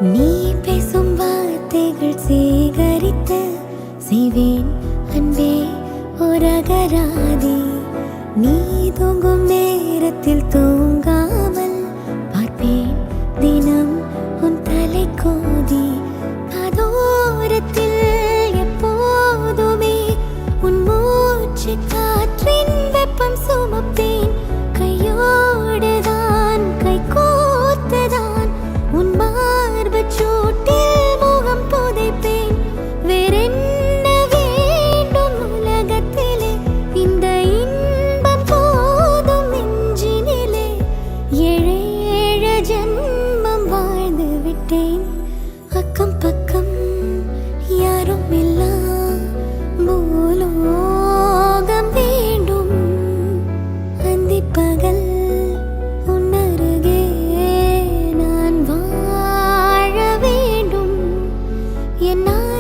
நீ பேசும் வார்த்தைகள் சேகரித்து செய்வேன் அன்பே ஒரு அகராதி. நீ தூங்கும் நேரத்தில் தூங்காமல் பார்ப்பேன் தினம் உன் தலை கோதி. அதோரத்தில் எப்போதுமே உன் மூச்சு காற்றின் வெப்பம் சுமப்பேன். கையோடுதான் கை கோர்த்துதான் உன் மார்புச் சூட்டில் முகம் புதைப்பேன். வேறென்ன வேண்டும் உலகத்திலே, இந்த இன்பம் போதும் நெஞ்சினிலே. ஏழேழு ஜென்மம் வாழ்ந்து விட்டேன். அக்கம் பக்கம் யாரும் இல்லா பூலோகம் வேண்டும். அந்திப்பகல் உன்னருகே நான் வாழ வேண்டும். என்னால்